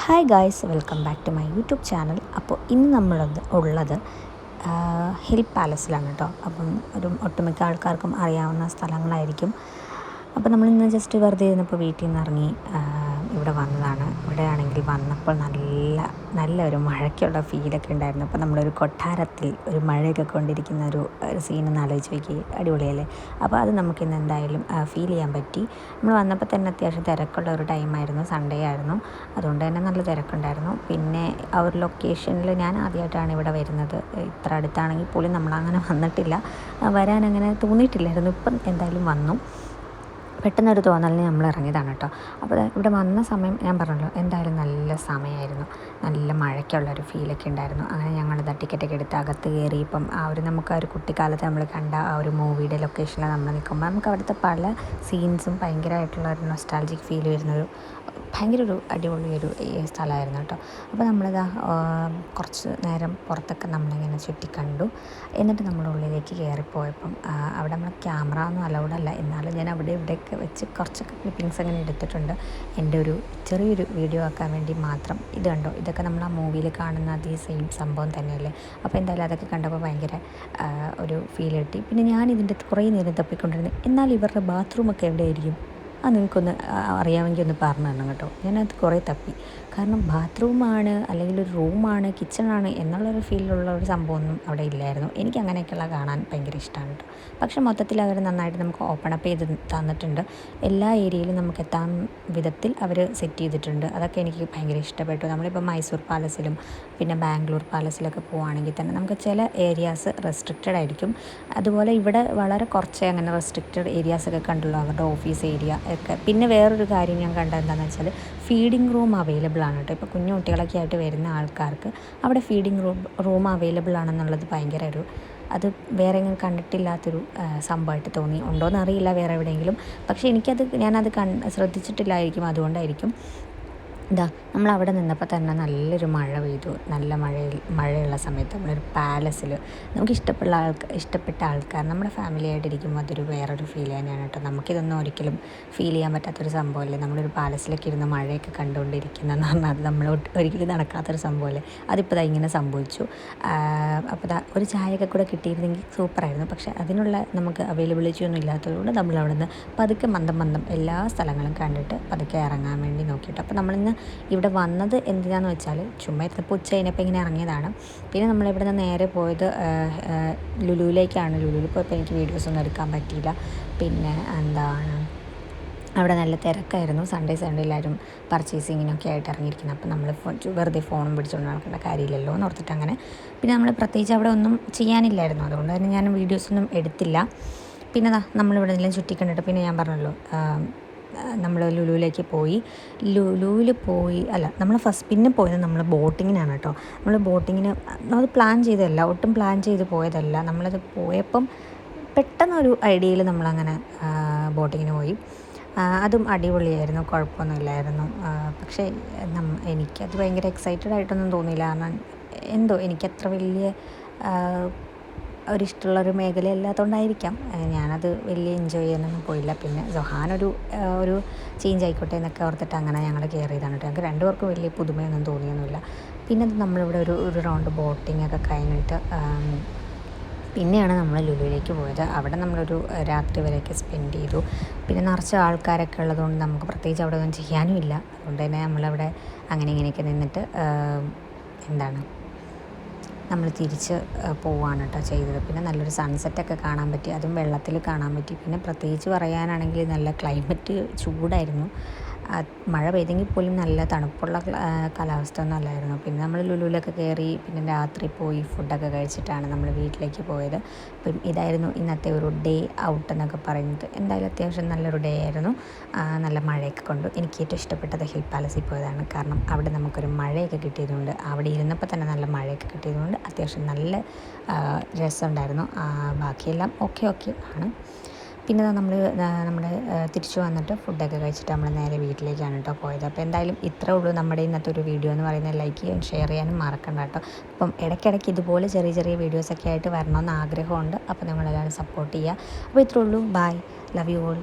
Hi guys, welcome back to my YouTube channel. അപ്പോൾ ഇന്ന് ഉള്ളത് ഹിൽ പാലസിലാണ് കേട്ടോ. അപ്പം ഒട്ടുമിക്ക ആൾക്കാർക്കും അറിയാവുന്ന സ്ഥലങ്ങളായിരിക്കും. അപ്പോൾ നമ്മളിന്ന് ജസ്റ്റ് വെറുതെ ഇരുന്നപ്പോൾ വീട്ടിൽ നിന്ന് ഇറങ്ങി ഇവിടെ വന്നതാണ്. ഇവിടെയാണെങ്കിൽ വന്നപ്പോൾ നല്ലൊരു മഴയ്ക്കുള്ള ഫീലൊക്കെ ഉണ്ടായിരുന്നു. അപ്പോൾ നമ്മളൊരു കൊട്ടാരത്തിൽ ഒരു മഴയൊക്കെ കൊണ്ടിരിക്കുന്ന ഒരു സീനൊന്ന് ആലോചിച്ച് നോക്കി, അടിപൊളിയല്ലേ? അപ്പോൾ അത് നമുക്കിന്ന് എന്തായാലും ഫീൽ ചെയ്യാൻ പറ്റി. നമ്മൾ വന്നപ്പോൾ തന്നെ അത്യാവശ്യം തിരക്കുള്ള ഒരു ടൈമായിരുന്നു, സൺഡേ ആയിരുന്നു. അതുകൊണ്ട് തന്നെ നല്ല തിരക്കുണ്ടായിരുന്നു. പിന്നെ ആ ഒരു ലൊക്കേഷനിൽ ഞാൻ ആദ്യമായിട്ടാണ് ഇവിടെ വരുന്നത്. ഇത്ര അടുത്താണെങ്കിൽ പോലും നമ്മളങ്ങനെ വന്നിട്ടില്ല, വരാനങ്ങനെ തോന്നിയിട്ടില്ലായിരുന്നു. ഇപ്പം എന്തായാലും വന്നു. പെട്ടെന്നൊരു തോന്നലിന് നമ്മൾ ഇറങ്ങിയതാണ് കേട്ടോ. അപ്പോൾ ഇവിടെ വന്ന സമയം ഞാൻ പറഞ്ഞല്ലോ, എന്തായാലും നല്ല സമയമായിരുന്നു. നല്ല മഴയ്ക്കുള്ളൊരു ഫീലൊക്കെ ഉണ്ടായിരുന്നു. അങ്ങനെ ഞങ്ങളിതാ ടിക്കറ്റൊക്കെ എടുത്ത് അകത്ത് കയറി. ഇപ്പം നമുക്ക് ആ ഒരു കുട്ടിക്കാലത്ത് നമ്മൾ കണ്ട ആ ഒരു മൂവിയുടെ ലൊക്കേഷനിൽ നമ്മൾ നിൽക്കുമ്പോൾ നമുക്ക് അവിടുത്തെ പല സീൻസും ഭയങ്കരമായിട്ടുള്ള ഒരു നൊസ്റ്റാൾജിക് ഫീൽ വരുന്നൊരു ഭയങ്കര ഒരു അടിപൊളി ഒരു സ്ഥലമായിരുന്നു കേട്ടോ. അപ്പോൾ നമ്മളിതാ കുറച്ച് നേരം പുറത്തൊക്കെ നമ്മളിങ്ങനെ ചുറ്റിക്കണ്ടു. എന്നിട്ട് നമ്മൾ ഉള്ളിലേക്ക് കയറിപ്പോയപ്പം അവിടെ നമ്മൾ ക്യാമറ ഒന്നും അലൗഡ് അല്ല, എന്നാലും ഞാൻ അവിടെ ഇവിടെയൊക്കെ വെച്ച് കുറച്ചൊക്കെ ക്ലിപ്പിങ്സ് അങ്ങനെ എടുത്തിട്ടുണ്ട്, എൻ്റെ ഒരു ചെറിയൊരു വീഡിയോ ആക്കാൻ വേണ്ടി മാത്രം. ഇത് കണ്ടോ, ഇതൊക്കെ നമ്മൾ ആ മൂവിയിൽ കാണുന്ന അതേ സെയിം സംഭവം തന്നെയല്ലേ. അപ്പോൾ എന്തായാലും അതൊക്കെ കണ്ടപ്പോൾ ഭയങ്കര ഒരു ഫീൽ കിട്ടി. പിന്നെ ഞാൻ ഇതിൻ്റെ കുറേ നേരം തപ്പിക്കൊണ്ടിരുന്നു, എന്നാൽ ഇവരുടെ ബാത്റൂമൊക്കെ എവിടെയായിരിക്കും? നിങ്ങൾക്കൊന്ന് അറിയാമെങ്കിൽ ഒന്ന് പറഞ്ഞു തരണം കേട്ടോ. ഞാനത് കുറേ തപ്പി. കാരണം ബാത്റൂമാണ് അല്ലെങ്കിൽ ഒരു റൂമാണ് കിച്ചണാണ് എന്നുള്ളൊരു ഫീലിലുള്ള ഒരു സംഭവമൊന്നും അവിടെ ഇല്ലായിരുന്നു. എനിക്ക് അങ്ങനെയൊക്കെയുള്ള കാണാൻ ഭയങ്കര ഇഷ്ടമാണ് കേട്ടോ. പക്ഷേ മൊത്തത്തിൽ അവർ നന്നായിട്ട് നമുക്ക് ഓപ്പൺ അപ്പ് ചെയ്ത് തന്നിട്ടുണ്ട്. എല്ലാ ഏരിയയിലും നമുക്ക് എത്താൻ വിധത്തിൽ അവർ സെറ്റ് ചെയ്തിട്ടുണ്ട്. അതൊക്കെ എനിക്ക് ഭയങ്കര ഇഷ്ടപ്പെട്ടു. നമ്മളിപ്പോൾ മൈസൂർ പാലസിലും പിന്നെ ബാംഗ്ലൂർ പാലസിലൊക്കെ പോവുകയാണെങ്കിൽ തന്നെ നമുക്ക് ചില ഏരിയാസ് റെസ്ട്രിക്റ്റഡ് ആയിരിക്കും. അതുപോലെ ഇവിടെ വളരെ കുറച്ച് അങ്ങനെ റെസ്ട്രിക്റ്റഡ് ഏരിയാസൊക്കെ കണ്ടുള്ളൂ, അവരുടെ ഓഫീസ് ഏരിയ ഒക്കെ. പിന്നെ വേറൊരു കാര്യം ഞാൻ കണ്ടത് എന്താണെന്ന് വെച്ചാൽ, ഫീഡിങ് റൂം അവൈലബിൾ ആണ് കേട്ടോ. ഇപ്പോൾ കുഞ്ഞു കുട്ടികളൊക്കെ ആയിട്ട് വരുന്ന ആൾക്കാർക്ക് അവിടെ ഫീഡിങ് റൂം അവൈലബിൾ ആണെന്നുള്ളത് ഭയങ്കര അത് വേറെ എങ്ങും കണ്ടിട്ടില്ലാത്തൊരു സംഭവമായിട്ട് തോന്നി. ഉണ്ടോയെന്ന് അറിയില്ല വേറെ എവിടെയെങ്കിലും, പക്ഷേ ഞാനത് ശ്രദ്ധിച്ചിട്ടില്ലായിരിക്കും, അതുകൊണ്ടായിരിക്കും. നമ്മളവിടെ നിന്നപ്പോൾ തന്നെ നല്ലൊരു മഴ പെയ്തു. നല്ല മഴയുള്ള സമയത്ത് നമ്മളൊരു പാലസിൽ നമുക്ക് ഇഷ്ടപ്പെട്ട ആൾക്കാർ നമ്മുടെ ഫാമിലി ആയിട്ടിരിക്കുമ്പോൾ അതൊരു വേറൊരു ഫീൽ തന്നെയാണ് കേട്ടോ. നമുക്കിതൊന്നും ഒരിക്കലും ഫീൽ ചെയ്യാൻ പറ്റാത്തൊരു സംഭവമല്ലേ. നമ്മളൊരു പാലസിലൊക്കെ ഇരുന്ന് മഴയൊക്കെ കണ്ടുകൊണ്ടിരിക്കുന്നതെന്ന് പറഞ്ഞാൽ അത് നമ്മൾ ഒരിക്കലും നടക്കാത്തൊരു സംഭവമല്ലേ. അതിപ്പോൾ ഇങ്ങനെ സംഭവിച്ചു. അപ്പോൾ ഒരു ചായയൊക്കെ കൂടെ കിട്ടിയിരുന്നെങ്കിൽ സൂപ്പറായിരുന്നു. പക്ഷേ അതിനുള്ള നമുക്ക് അവൈലബിലിറ്റി ഒന്നും ഇല്ലാത്തതുകൊണ്ട് നമ്മളവിടെ നിന്ന് പതുക്കെ മന്ദം എല്ലാ സ്ഥലങ്ങളും കണ്ടിട്ട് പതുക്കെ ഇറങ്ങാൻ വേണ്ടി നോക്കിയിട്ട്. അപ്പോൾ നമ്മളിന്ന് ഇവിടെ വന്നത് എന്തിനാന്ന് വെച്ചാൽ, ചുമ്മാ ഇരുന്നപ്പോൾ ഉച്ച കഴിഞ്ഞപ്പോൾ ഇങ്ങനെ ഇറങ്ങിയതാണ്. പിന്നെ നമ്മളിവിടെ നിന്ന് നേരെ പോയത് ലുലുവിലേക്കാണ്. ലുലുവിൽ പോയപ്പോൾ എനിക്ക് വീഡിയോസൊന്നും എടുക്കാൻ പറ്റിയില്ല. പിന്നെ അവിടെ നല്ല തിരക്കായിരുന്നു. സൺഡേ എല്ലാവരും പർച്ചേസിങ്ങിനൊക്കെ ആയിട്ട് ഇറങ്ങിയിരിക്കുന്നത്. അപ്പോൾ നമ്മൾ വെറുതെ ഫോണും പിടിച്ചുകൊണ്ട് നടക്കേണ്ട കാര്യമില്ലല്ലോ എന്ന് ഓർത്തിട്ട് അങ്ങനെ. പിന്നെ നമ്മൾ പ്രത്യേകിച്ച് അവിടെ ഒന്നും ചെയ്യാനില്ലായിരുന്നു, അതുകൊണ്ട് തന്നെ ഞാൻ വീഡിയോസൊന്നും എടുത്തില്ല. പിന്നെ നമ്മളിവിടെ എല്ലാം ചുറ്റിക്കണ്ടിട്ട് പിന്നെ ഞാൻ പറഞ്ഞല്ലോ, നമ്മൾ ലുലുവിലേക്ക് പോയി. നമ്മൾ പിന്നെ പോയത് നമ്മൾ ബോട്ടിങ്ങിനാണ് കേട്ടോ. നമ്മൾ ബോട്ടിങ്ങിന് അത് പ്ലാൻ ചെയ്തതല്ല, ഒട്ടും പ്ലാൻ ചെയ്ത് പോയതല്ല. നമ്മളത് പോയപ്പം പെട്ടെന്നൊരു ഐഡിയയിൽ നമ്മളങ്ങനെ ബോട്ടിങ്ങിന് പോയി. അതും അടിപൊളിയായിരുന്നു, കുഴപ്പമൊന്നുമില്ലായിരുന്നു. പക്ഷേ എനിക്കത് ഭയങ്കര എക്സൈറ്റഡ് ആയിട്ടൊന്നും തോന്നിയില്ല. കാരണം എന്തോ എനിക്കത്ര വലിയ ഒരിഷ്ടമുള്ളൊരു മേഖലയല്ലാത്തതുകൊണ്ടായിരിക്കാം ഞാനത് വലിയ എൻജോയ് ചെയ്യാനൊന്നും പോയില്ല. പിന്നെ ഒരു ചേഞ്ച് ആയിക്കോട്ടെ എന്നൊക്കെ ഓർത്തിട്ട് അങ്ങനെ ഞങ്ങൾ കയറിയതാണ് കേട്ടോ. ഞങ്ങൾക്ക് രണ്ടുപേർക്കും വലിയ പുതുമയൊന്നും തോന്നിയൊന്നുമില്ല. പിന്നെ നമ്മളിവിടെ ഒരു റൗണ്ട് ബോട്ടിംഗ് ഒക്കെ കഴിഞ്ഞിട്ട് പിന്നെയാണ് നമ്മൾ ലുലുവിലേക്ക് പോയത്. അവിടെ നമ്മളൊരു രാത്രി വരെയൊക്കെ സ്പെൻഡ് ചെയ്തു. പിന്നെ നിറച്ച് ആൾക്കാരൊക്കെ ഉള്ളതുകൊണ്ട് നമുക്ക് പ്രത്യേകിച്ച് അവിടെ ഒന്നും ചെയ്യാനും ഇല്ല. അതുകൊണ്ട് തന്നെ നമ്മളവിടെ അങ്ങനെ ഇങ്ങനെയൊക്കെ നിന്നിട്ട് നമ്മൾ തിരിച്ച് പോവുകയാണ് കേട്ടോ ചെയ്തത്. പിന്നെ നല്ലൊരു സൺസെറ്റൊക്കെ കാണാൻ പറ്റി, അതും വെള്ളത്തിൽ കാണാൻ പറ്റി. പിന്നെ പ്രത്യേകിച്ച് പറയാനാണെങ്കിൽ നല്ല ക്ലൈമറ്റ് ചൂടായിരുന്നു. മഴ പെയ്തെങ്കിൽ പോലും നല്ല തണുപ്പുള്ള കാലാവസ്ഥ ഒന്നും അല്ലായിരുന്നു. പിന്നെ നമ്മൾ ലുലുവിലൊക്കെ കയറി പിന്നെ രാത്രി പോയി ഫുഡൊക്കെ കഴിച്ചിട്ടാണ് നമ്മൾ വീട്ടിലേക്ക് പോയത്. അപ്പം ഇതായിരുന്നു ഇന്നത്തെ ഒരു ഡേ ഔട്ട് എന്നൊക്കെ പറയുന്നത്. എന്തായാലും അത്യാവശ്യം നല്ലൊരു ഡേ ആയിരുന്നു. നല്ല മഴയൊക്കെ കൊണ്ടു. എനിക്ക് ഏറ്റവും ഇഷ്ടപ്പെട്ടത് ഹിൽ പാലസിൽ പോയതാണ്. കാരണം അവിടെ നമുക്കൊരു മഴയൊക്കെ കിട്ടിയതുകൊണ്ട്, അവിടെ ഇരുന്നപ്പോൾ തന്നെ നല്ല മഴയൊക്കെ കിട്ടിയതുകൊണ്ട് അത്യാവശ്യം നല്ല രസമുണ്ടായിരുന്നു. ബാക്കിയെല്ലാം ഓക്കെ ആണ്. പിന്നെ നമ്മുടെ തിരിച്ചു വന്നിട്ട് ഫുഡൊക്കെ കഴിച്ചിട്ട് നമ്മൾ നേരെ വീട്ടിലേക്കാണ് കേട്ടോ പോയത്. അപ്പോൾ എന്തായാലും ഇത്രേ ഉള്ളൂ നമ്മുടെ ഇന്നത്തെ ഒരു വീഡിയോ എന്ന് പറയുന്നത്. ലൈക്ക് ചെയ്യാനും ഷെയർ ചെയ്യാനും മറക്കണ്ട കേട്ടോ. അപ്പം ഇടയ്ക്കിടയ്ക്ക് ഇതുപോലെ ചെറിയ വീഡിയോസൊക്കെ ആയിട്ട് വരണമെന്ന് ആഗ്രഹമുണ്ട്. അപ്പോൾ നിങ്ങളെല്ലാവരും സപ്പോർട്ട് ചെയ്യുക. അപ്പോൾ ഇത്രേ ഉള്ളൂ. Bye, love you all.